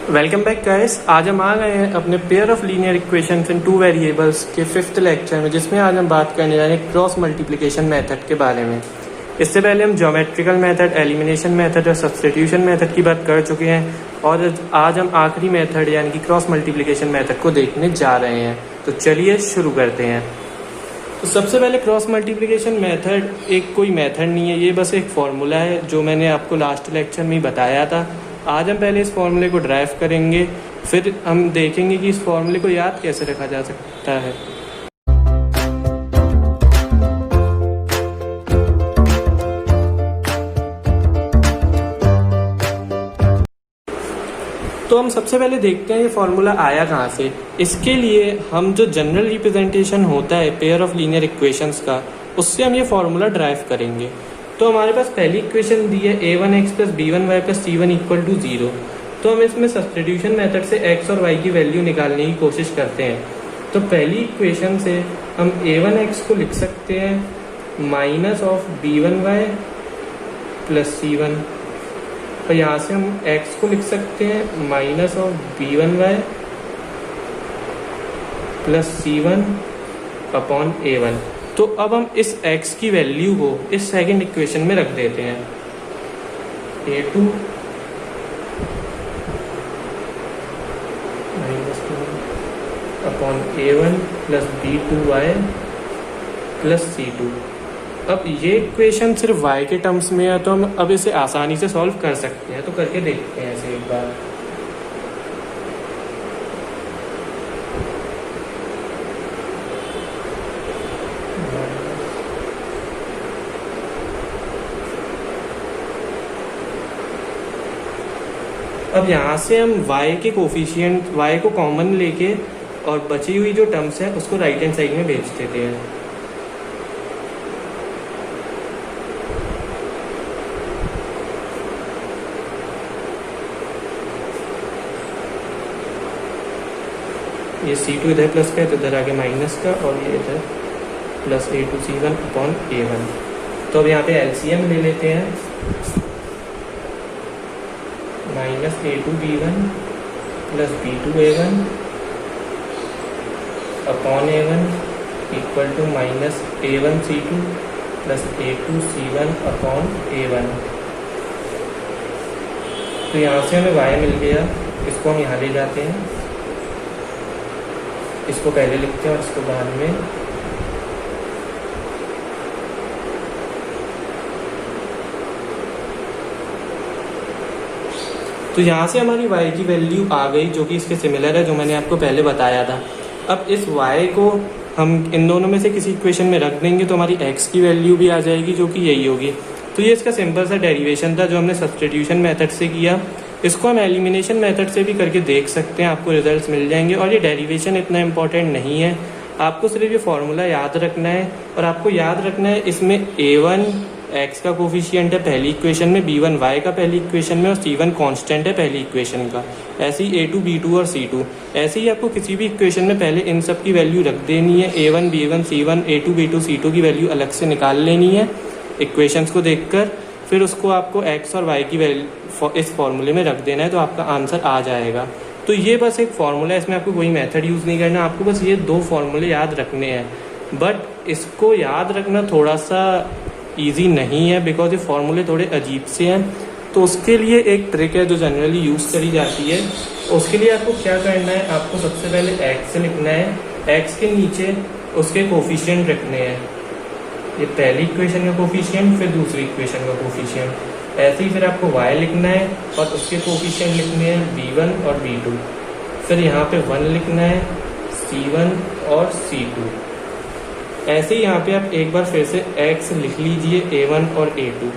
Welcome back guys. आज हम आ गए हैं अपने pair of linear equations in two variables के 5th लेक्चर में, जिसमें आज हम बात करने जा रहे हैं क्रॉस मल्टीप्लिकेशन मेथड के बारे में। इससे पहले हम ज्योमेट्रिकल मेथड, एलिमिनेशन मेथड और सब्स्टिट्यूशन मेथड की बात कर चुके हैं और आज हम आखिरी मेथड यानी कि क्रॉस मल्टीप्लिकेशन मेथड को देखने जा रहे हैं। तो चलिए शुरू करते हैं। तो सबसे पहले क्रॉस मल्टीप्लिकेशन मेथड एक कोई मेथड नहीं है, ये बस एक फॉर्मूला है जो मैंने आपको लास्ट लेक्चर में ही बताया था। आज हम पहले इस फॉर्मूले को ड्राइव करेंगे, फिर हम देखेंगे कि इस फॉर्मूले को याद कैसे रखा जा सकता है। तो हम सबसे पहले देखते हैं ये फॉर्मूला आया कहाँ से। इसके लिए हम जो जनरल रिप्रेजेंटेशन होता है पेयर ऑफ लीनियर इक्वेशंस का, उससे हम ये फॉर्मूला ड्राइव करेंगे। तो हमारे पास पहली इक्वेशन दी है a1x plus b1y plus c1 equal to 0। तो हम इसमें सब्स्टिट्यूशन मेथड से x और y की वैल्यू निकालने की कोशिश करते हैं। तो पहली इक्वेशन से हम a1x को लिख सकते हैं minus of b1y plus c1, और यहाँ से हम x को लिख सकते हैं minus of b1y plus c1 upon a1। तो अब हम इस x की वैल्यू को इस सेकंड इक्वेशन में रख देते हैं। a2 minus 2 upon a1 plus b2y plus c2। अब ये इक्वेशन सिर्फ y के टर्म्स में है, तो हम अब इसे आसानी से सॉल्व कर सकते हैं। तो करके देखते हैं ऐसे एक बार। अब यहाँ से हम y के कोफिशिएंट y को कॉमन लेके और बची हुई जो टर्म्स है उसको राइट हैंड साइड में भेज देते हैं। ये c2 इधर प्लस का है तो इधर आगे माइनस का, और ये इधर plus a2 c1 upon a1। तो अब यहाँ पे एलसीएम ले लेते हैं। Minus a2 b1 plus b2 a1 upon a1 equal to minus a1 c2 plus a2 c1 upon a1। तो यहाँ से हमें y मिल गया, इसको हम यहाँ ले जाते हैं। इसको पहले लिखते हैं और इसको बाद में। तो यहाँ से हमारी y की वैल्यू आ गई जो कि इसके सिमिलर है, जो मैंने आपको पहले बताया था। अब इस y को हम इन दोनों में से किसी इक्वेशन में रख देंगे तो हमारी x की वैल्यू भी आ जाएगी जो कि यही होगी। तो ये इसका सिंपल सा डेरिवेशन था जो हमने सब्स्टिट्यूशन मेथड से किया। इसको हम एलिमिनेशन मेथड से भी करके देख सकते हैं, आपको रिजल्ट्स मिल जाएंगे। और ये डेरिवेशन इतना इंपॉर्टेंट नहीं है, आपको सिर्फ ये फॉर्मूला याद रखना है। और आपको याद रखना है इसमें a1 x का कोफिशिएंट है पहली इक्वेशन में, b1 y का पहली इक्वेशन में, और c1 कांस्टेंट है पहली इक्वेशन का। ऐसे ही a2 b2 और c2। ऐसे ही आपको किसी भी इक्वेशन में पहले इन सब की वैल्यू रख देनी है। a1 b1 c1 a2 b2 c2 की वैल्यू अलग से निकाल लेनी है इक्वेशंस को देखकर। फिर उसको आपको x और y की वैल्यू इस फॉर्मूले में रख देना है, तो आपका आंसर आ जाएगा। तो ये बस एक फॉर्मूला है, इसमें आपको कोई मेथड यूज़ नहीं करना, आपको बस ये दो फॉर्मूले याद रखने हैं। बट इसको याद रखना थोड़ा सा ईजी नहीं है, बिकॉज ये फॉर्मूले थोड़े अजीब से हैं। तो उसके लिए एक ट्रिक है जो जनरली यूज़ करी जाती है। उसके लिए आपको क्या करना है, आपको सबसे पहले x लिखना है, x के नीचे उसके कोफिशिएंट रखने हैं। ये पहली इक्वेशन का कोफिशिएंट, फिर दूसरी इक्वेशन का कोफिशिएंट। ऐसे ही फिर आपको y लिखना है और उसके कोफिशिएंट लिखने हैं b1 और b2। फिर यहाँ पे 1 लिखना है, c1 और c2। ऐसे ही यहाँ पे आप एक बार फिर से x लिख लीजिए, a1 और a2।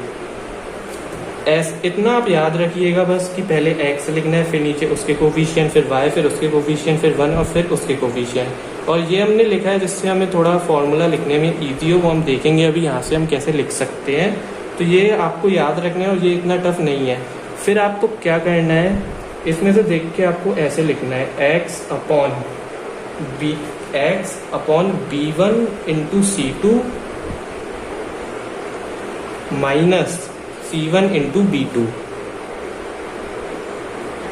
इतना आप याद रखिएगा बस कि पहले x लिखना है, फिर नीचे उसके कोफिशिएंट, फिर y, फिर उसके कोफिशिएंट, फिर 1 और फिर उसके कोफिशिएंट। और ये हमने लिखा है जिससे हमें थोड़ा फॉर्मूला लिखने में ईजी हो, वो हम देखेंगे अभी यहाँ से हम कैसे लिख सकते हैं। तो ये आपको याद रखना है और ये इतना टफ नहीं है। फिर आपको क्या करना है, इसमें से देख के आपको ऐसे लिखना है x upon b1 into c2 minus c1 into b2।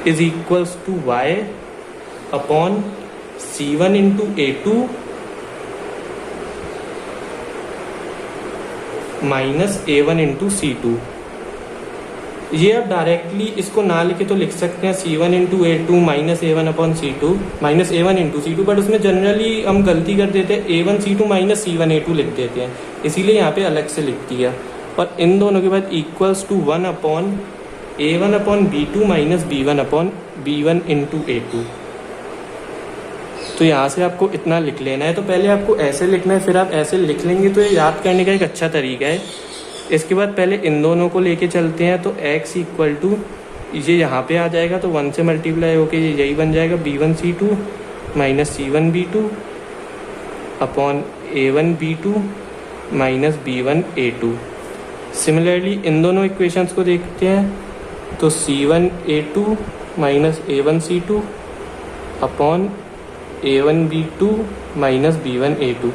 Is equals to y upon C1 into A2 minus A1 into C2। ये आप डायरेक्टली इसको ना लिखे तो लिख सकते हैं C1 into A2 minus A1 upon C2 minus A1 into C2, but उसमें जनरली हम गलती कर देते हैं A1 C2 minus C1 A2 लिख देते हैं, इसीलिए यहाँ पे अलग से लिख दिया। और इन दोनों के बाद equals to 1 upon A1 upon B2 minus B1 upon B1 into A2। तो यहाँ से आपको इतना लिख लेना है। तो पहले आपको ऐसे लिखना है, फिर आप ऐसे लिख लेंगे तो ये याद करने का एक अच्छा तरीका है। इसके बाद पहले इन दोनों को लेके चलते हैं, तो x इक्वल टू ये यहाँ पे आ जाएगा, तो 1 से मल्टीप्लाई होके ये यही बन जाएगा B1 C2 minus C1 B2 upon A1 B2 minus B1 A2। Similarly in दोनों इक्वेशंस को देखते हैं, तो C1 A2 minus A1 C2 upon A1 B2 minus B1 A2।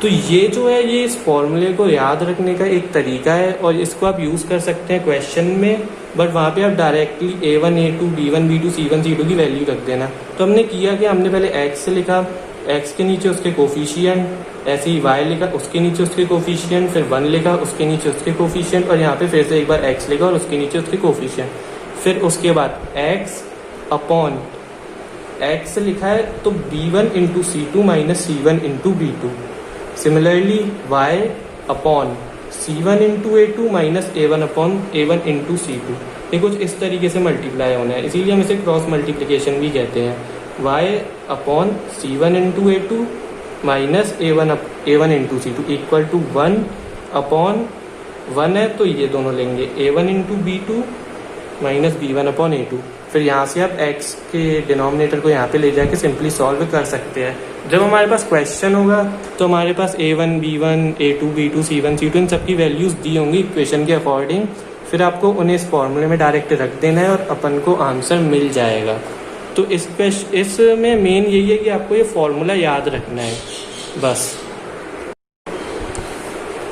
तो ये जो है ये इस फॉर्मूले को याद रखने का एक तरीका है और इसको आप यूज़ कर सकते हैं क्वेश्चन में, बट वहाँ पे आप directly A1 A2 B1 B2 C1 C2 की वैल्यू रख देना। तो हमने किया कि हमने पहले x से लिखा, x के नीचे उसके कोफिशिएंट, ऐसे ही y लिखा, उसके नीचे उसके कोफिशिएंट, फिर 1 लिखा, उसके नीचे उसके कोफिशिएंट, और यहाँ पे फिर से एक बार x लिखा और उसके नीचे उसके कोफिशिएंट। फिर उसके बाद x अपॉन x लिखा है तो B1 into C2 minus C1 into B2। Similarly y upon C1 into A2 minus A1 upon A1 into C2। ये कुछ इस तरीके से मल्टीप्लाई होना है, इसीलिए हम इसे क्रॉस मल्टीप्लिकेशन भी कहते हैं। y upon C1 into A2 minus A1 into C2 equal to 1 upon 1 है तो ये दोनों लेंगे A1 into B2 minus B1 upon A2। फिर यहाँ से आप x के डिनोमिनेटर को यहाँ पे ले जाके सिंपली सॉल्व कर सकते हैं। जब हमारे पास क्वेश्चन होगा तो हमारे पास A1 B1 A2 B2 C1 C2 इन सबकी वैल्यूज़ दी होंगी इक्वेशन के अकॉर्डिंग। फिर आपको उन्हें इस फॉर्मूले में डायरेक्ट रख देना है और अपन को आंसर मिल जाएगा। तो इसमें मेन यही है कि आपको ये फॉर्मूला याद रखना है बस।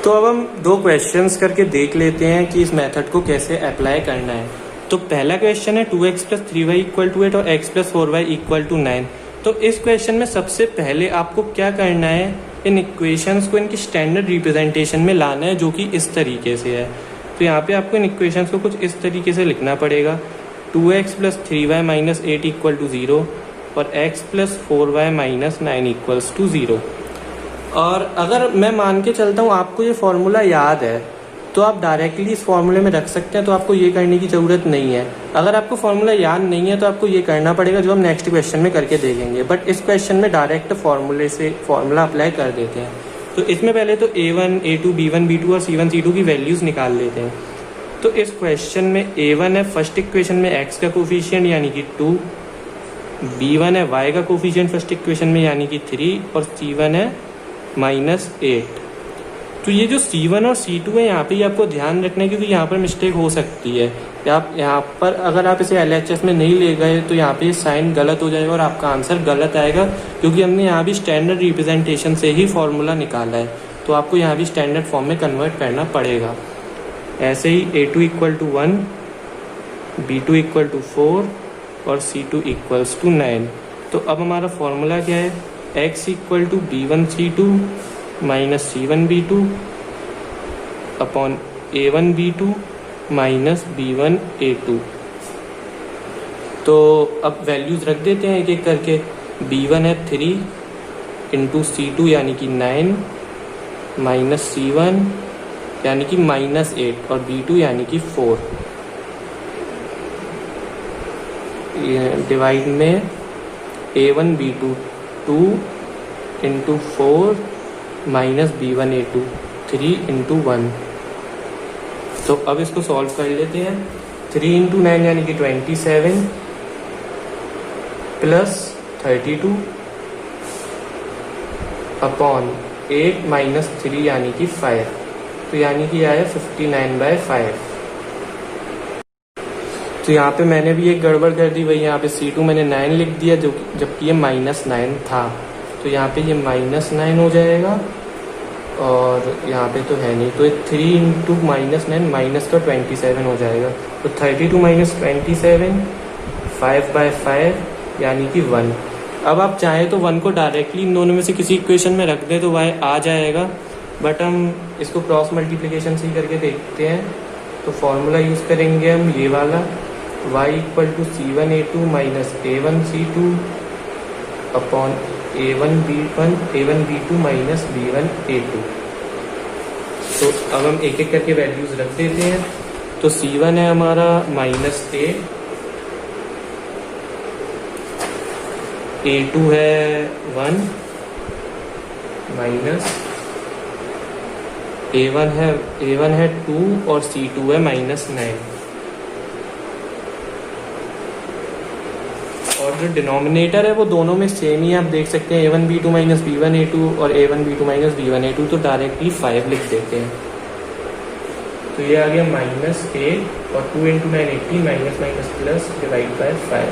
तो अब हम 2 क्वेश्चंस करके देख लेते हैं कि इस मेथड को कैसे अप्लाई करना है। तो पहला क्वेश्चन है 2x plus 3y equal to 8 और x plus 4y equal to 9। तो इस क्वेश्चन में सबसे पहले आपको क्या करना है, इन इक्वेशंस को इनकी स्टैंडर्ड रिप्रेजेंटेशन में लाना है, जो कि इस तरीके से है। तो यहाँ पे आपको इन इक्वेशंस को कुछ इस तरीके से लिखना पड़ेगा। 2x plus 3y minus 8 equal to 0 और x plus 4y minus 9 equals to 0। और अगर मैं मान के चलता हूँ आपको ये फॉर्मूला याद है तो आप डायरेक्टली इस फॉर्मूले में रख सकते हैं, तो आपको ये करने की ज़रूरत नहीं है। अगर आपको फॉर्मूला याद नहीं है तो आपको ये करना पड़ेगा, जो हम नेक्स्ट क्वेश्चन में करके देखेंगे। बट इस क्वेश्चन में डायरेक्ट फॉर्मूले से फॉर्मूला अप्लाई कर देते हैं। तो इसमें पहले तो A1 A2 B1 B2 और C1 C2 की वैल्यूज़ निकाल लेते हैं। तो इस क्वेश्चन में A1 है फर्स्ट इक्वेशन में x का कोफिशिएंट यानी कि 2, B1 है y का कोफिशिएंट फर्स्ट इक्वेशन में यानी कि 3 और C1 है माइनस 8। तो ये जो C1 और C2 है यहाँ पे आपको ध्यान रखना है, क्योंकि यहाँ पर मिस्टेक हो सकती है। आप यहाँ पर अगर आप इसे LHS में नहीं ले गए तो यहाँ पे साइन गलत हो जाएगा और आपका आंसर गलत आएगा, क्योंकि हमने यहाँ भी स्टैंडर्ड रिप्रेजेंटेशन से ही फॉर्मूला निकाला है। तो आपको यहाँ भी स्टैंडर्ड फॉर्म में कन्वर्ट करना पड़ेगा। ऐसे ही A2 equal to 1, B2 equal to 4 और C2 इक्वल्स टू 9। तो अब हमारा फॉर्मूला क्या है, x equal to B1 C2 minus C1 B2 upon A1 B2 minus B1 A2। तो अब वैल्यूज़ रख देते हैं एक एक करके। B1 है 3 इंटू C2 यानी कि 9 माइनस C1 यानी कि माइनस 8 और B2 यानी कि 4। डिवाइड में A1 B2 2 into 4 minus B1 A2 3 into 1। तो अब इसको सॉल्व कर लेते हैं। 3 इंटू 9 यानी कि 27 प्लस 32 अपॉन 8 माइनस 3 यानी कि 5। तो यानी कि आया 59/5। तो यहाँ पे मैंने भी एक गड़बड़ कर दी भाई, यहाँ पे C2 मैंने 9 लिख दिया जबकि ये माइनस 9 था। तो यहाँ पे ये माइनस 9 हो जाएगा और यहाँ पे तो है नहीं, तो 3 इंटू माइनस 9 माइनस का 27 हो जाएगा। तो 32 माइनस 27 5/5 यानी कि 1। अब आप चाहें तो 1 को डायरेक्टली इन दोनों में से किसी इक्वेशन में रख दें तो y आ जाएगा, बट हम इसको क्रॉस मल्टीप्लिकेशन से ही करके देखते हैं। तो फॉर्मूला यूज़ करेंगे हम ये वाला, y = C1A2 - A1C2 upon A1B2 - B1A2। तो अब हम एक एक करके वैल्यूज़ रख देते हैं। तो C1 है हमारा -8, A2 है 1 माइनस A1 है 2 और C2 है -9। और जो डिनोमिनेटर है वो दोनों में सेम ही आप देख सकते हैं, A1B2 - B1A2 और A1B2 - B1A2, तो डायरेक्टली 5 लिख देते हैं। तो ये आ गया -8 और 2 × 9 18 माइनस प्लस डिवाइड बाय 5।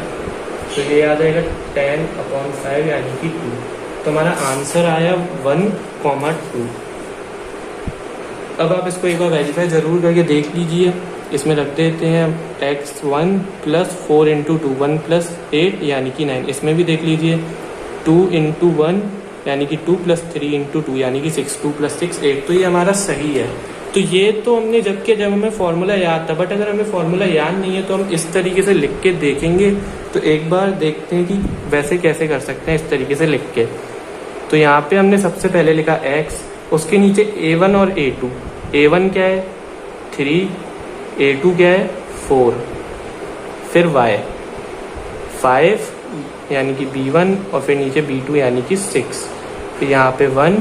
तो ये आ जाएगा 10/5 यानी कि 2। तो हमारा आंसर आया 1,2। अब आप इसको एक बार वेरीफाई ज़रूर करके देख लीजिए। इसमें रख देते हैं x1 + 4 × 2 1 + 8 यानी कि 9। इसमें भी देख लीजिए 2 × 1 यानी कि 2 + 3 × 2 यानी कि 6, 2 + 6 8। तो ये हमारा सही है। तो ये तो हमने जब हमें फार्मूला याद था, बट अगर हमें फार्मूला याद नहीं है तो हम इस तरीके से लिख के देखेंगे। तो एक बार देखते हैं कि वैसे कैसे कर सकते हैं इस तरीके से लिख के। तो यहाँ पे हमने सबसे पहले लिखा x, उसके नीचे A1 और A2। A1 क्या है 3, A2 क्या है 4, फिर y 5 यानी कि B1 और फिर नीचे B2 यानी कि 6, फिर यहाँ पे 1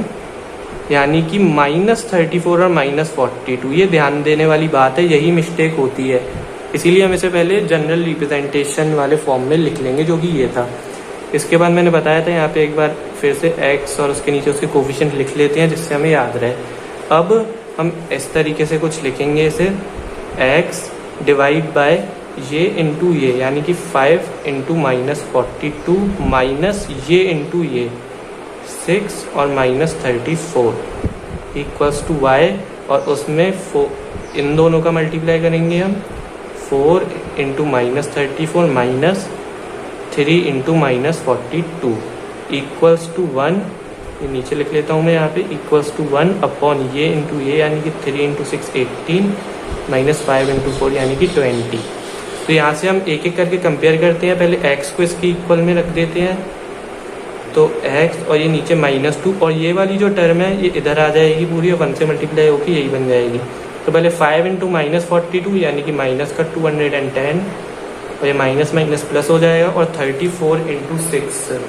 यानी कि -34 और -42। ये ध्यान देने वाली बात है, यही मिस्टेक होती है, इसीलिए हम इसे पहले जनरल रिप्रेजेंटेशन वाले फॉर्म में लिख लेंगे जो कि ये था। इसके बाद मैंने बताया था यहाँ पे एक बार फिर से x और उसके नीचे उसके कोफिशिएंट लिख लेते हैं जिससे हमें याद रहे। अब हम इस तरीके से कुछ लिखेंगे इसे, x डिवाइड बाय ये इंटू ये यानी कि 5 × -42 माइनस ये इंटू ये 6 और -34 इक्वल्स टू y, और उसमें इन दोनों का मल्टीप्लाई करेंगे हम 4 × -34 माइनस 3 × -42 इक्वल्स टू 1। ये नीचे लिख लेता हूँ मैं यहाँ पे, इक्वल्स टू 1 अपॉन ये इंटू ये यानी कि 3 × 6 18 -5 × 4 यानी कि 20। तो यहाँ से हम एक एक करके कंपेयर करते हैं। पहले x को इसके इक्वल में रख देते हैं, तो x और ये नीचे -2 और ये वाली जो टर्म है ये इधर आ जाएगी पूरी, 1 से मल्टीप्लाई होकर यही बन जाएगी। तो पहले 5 × -42 यानी कि माइनस का 210 और ये माइनस माइनस प्लस हो जाएगा, और 34 × 6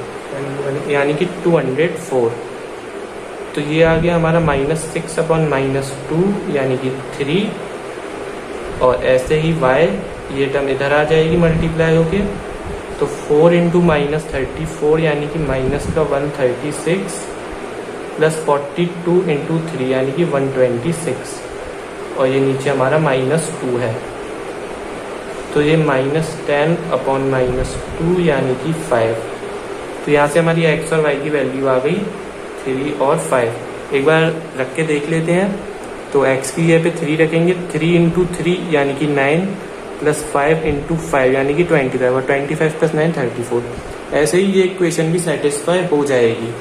यानी कि 204। तो ये आ गया हमारा -6/-2 यानी कि 3, और ऐसे ही y ये टर्म इधर आ जाएगी मल्टीप्लाई होके, तो 4 × -34 यानी कि माइनस का 136 प्लस 42 × 3 यानी कि 126, और ये नीचे हमारा -2 है। तो ये -10/-2 यानी कि 5। तो यहाँ से हमारी x और y की वैल्यू आ गई 3 और 5। एक बार रख के देख लेते हैं। तो x की जगह पे 3 रखेंगे, 3 × 3 यानी कि 9 प्लस 5 × 5 यानी कि 25, और 25 + 9 34। ऐसे ही ये इक्वेशन भी सेटिस्फाई हो जाएगी।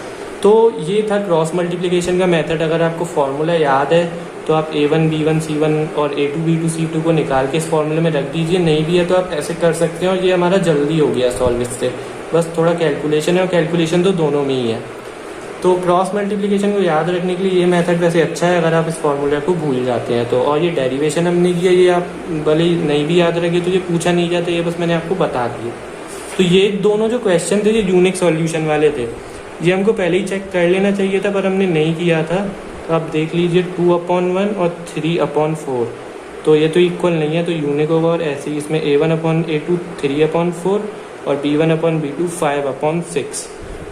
तो ये था क्रॉस मल्टीप्लिकेशन का मेथड। अगर आपको फार्मूला याद है तो आप A1 B1 C1 और A2 B2 C2 को निकाल के इस फार्मूले में रख दीजिए। नहीं भी है तो आप ऐसे कर सकते हैं, और ये हमारा जल्दी हो गया सॉल्व इससे। बस थोड़ा कैलकुलेशन है, और कैलकुलेशन तो दोनों में ही है। तो क्रॉस मल्टीप्लिकेशन को याद रखने के लिए ये मेथड वैसे अच्छा है अगर आप इस फार्मूले को भूल जाते हैं तो। और ये डेरिवेशन हमने किया, ये आप भले ही नहीं भी याद रखे तो ये पूछा नहीं जाता, ये बस मैंने आपको बता दिया। तो ये दोनों जो क्वेश्चन थे ये यूनिक सॉल्यूशन वाले थे, ये हमको पहले ही चेक कर लेना चाहिए था पर हमने नहीं किया था। तो आप देख लीजिए 2/1 और 3/4, तो ये तो इक्वल नहीं है तो यूनिक होगा। और ऐसे ही इसमें A1/A2 3/4 और B1/B2 5/6,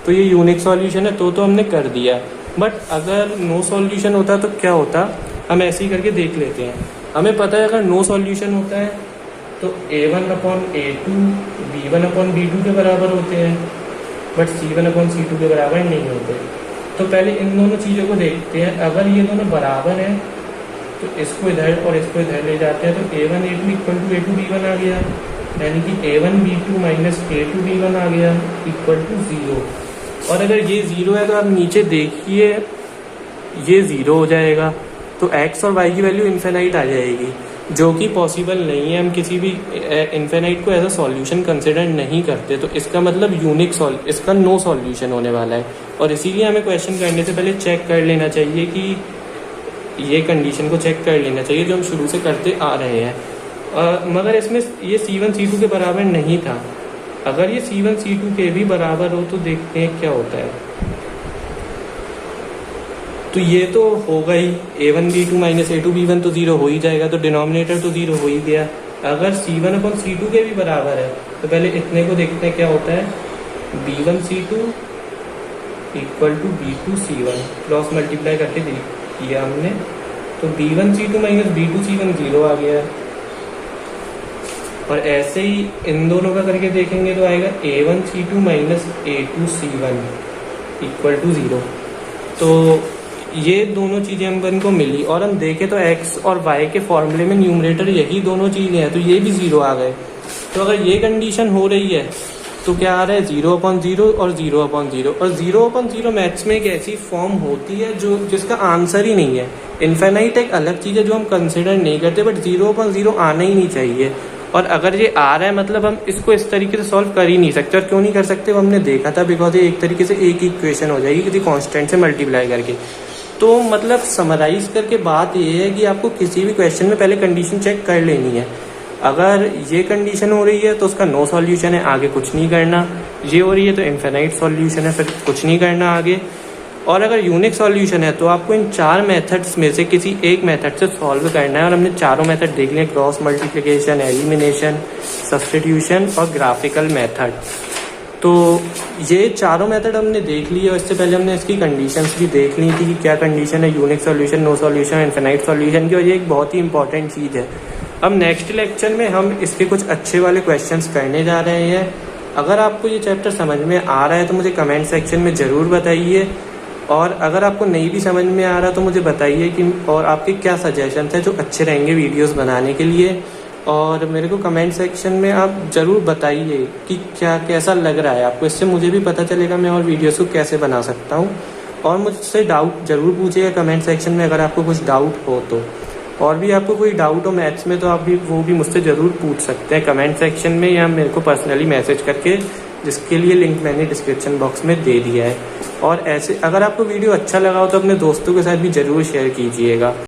तो ये यूनिक सॉल्यूशन है तो हमने कर दिया। बट अगर नो सॉल्यूशन होता तो क्या होता, हम ऐसे ही करके देख लेते हैं। हमें पता है अगर नो सॉल्यूशन होता है तो A1/A2 B1/B2 के बराबर होते हैं, बट C1/C2 के बराबर नहीं होते। तो पहले इन दोनों चीज़ों को देखते हैं। अगर ये दोनों बराबर हैं तो इसको इधर और इसको इधर ले जाते हैं, तो A1/A2 = A2 B1 आ गया। यानी कि a1 b2 minus a2 b1 आ गया इक्वल टू 0। और अगर ये 0 है तो आप नीचे देखिए ये 0 हो जाएगा, तो x और y की वैल्यू इन्फिनाइट आ जाएगी, जो कि पॉसिबल नहीं है। हम किसी भी इन्फिनाइट को एज अ सॉल्यूशन कंसिडर नहीं करते, तो इसका मतलब इसका नो सॉल्यूशन होने वाला है। और इसीलिए हमें क्वेश्चन करने से पहले चेक कर लेना चाहिए कि ये कंडीशन को चेक कर लेना चाहिए जो हम शुरू से करते आ रहे हैं। मगर इसमें ये C1 C2 के बराबर नहीं था। अगर ये C1 C2 के भी बराबर हो तो देखते हैं क्या होता है। तो ये तो होगा ही, a1 b2 minus a2 b1 तो 0 हो ही जाएगा, तो डिनोमिनेटर तो 0 हो ही गया। अगर C1 अपन C2 के भी बराबर है तो पहले इतने को देखते हैं क्या होता है। b1 C2 equal to b2 C1, cross multiply करके देख किया हमने, तो b1 C2 minus b2 C1 0 आ गया। और ऐसे ही इन दोनों का करके देखेंगे तो आएगा a1 C2 minus a2 C1 equal to 0। तो ये दोनों चीज़ें हम को मिली, और हम देखें तो x और y के फॉर्मूले में न्यूमरेटर यही दोनों चीज़ें हैं, तो ये भी 0 आ गए। तो अगर ये कंडीशन हो रही है तो क्या आ रहा है 0/0 और 0/0। और 0/0 मैथ्स में एक ऐसी फॉर्म होती है जिसका आंसर ही नहीं है। इन्फिनाइट एक अलग चीज़ है जो हम कंसिडर नहीं करते, बट 0/0 आना ही नहीं चाहिए। और अगर ये आ रहा है मतलब हम इसको इस तरीके से सॉल्व कर ही नहीं सकते। और क्यों नहीं कर सकते वो हमने देखा था, बिकॉज ये एक तरीके से एक ही इक्वेशन हो जाएगी किसी कांस्टेंट से मल्टीप्लाई करके। तो मतलब समराइज करके बात ये है कि आपको किसी भी क्वेश्चन में पहले कंडीशन चेक कर लेनी है। अगर ये कंडीशन हो रही है तो उसका नो सॉल्यूशन है, आगे कुछ नहीं करना। ये हो रही है तो इन्फिनाइट सॉल्यूशन है, फिर कुछ नहीं करना आगे। और अगर यूनिक सॉल्यूशन है तो आपको इन 4 मेथड्स में से किसी एक मेथड से सॉल्व करना है। और हमने चारों मेथड देख लिए, क्रॉस मल्टीप्लिकेशन, एलिमिनेशन, सब्स्टिट्यूशन और ग्राफिकल मेथड। तो ये चारों मेथड हमने देख लिए, और इससे पहले हमने इसकी कंडीशंस भी देख ली थी कि क्या कंडीशन है unique solution, no solution, infinite solution की। और ये एक बहुत ही इंपॉर्टेंट चीज़ है। अब नेक्स्ट लेक्चर में हम इसके कुछ अच्छे वाले क्वेश्चंस करने जा रहे हैं। अगर आपको ये चैप्टर समझ में आ रहा है तो मुझे कमेंट सेक्शन में ज़रूर बताइए, और अगर आपको नहीं भी समझ में आ रहा तो मुझे बताइए कि और आपके क्या सजेशन है जो अच्छे रहेंगे वीडियोस बनाने के लिए। और मेरे को कमेंट सेक्शन में आप ज़रूर बताइए कि क्या कैसा लग रहा है आपको। इससे मुझे भी पता चलेगा मैं और वीडियोस को कैसे बना सकता हूँ। और मुझसे डाउट ज़रूर पूछिएगा कमेंट सेक्शन में अगर आपको कुछ डाउट हो तो। और भी आपको कोई डाउट हो मैथ्स में तो आप भी वो भी मुझसे ज़रूर पूछ सकते हैं कमेंट सेक्शन में, या मेरे को पर्सनली मैसेज करके, जिसके लिए लिंक मैंने डिस्क्रिप्शन बॉक्स में दे दिया है। और ऐसे अगर आपको वीडियो अच्छा लगा हो तो अपने दोस्तों के साथ भी ज़रूर शेयर कीजिएगा।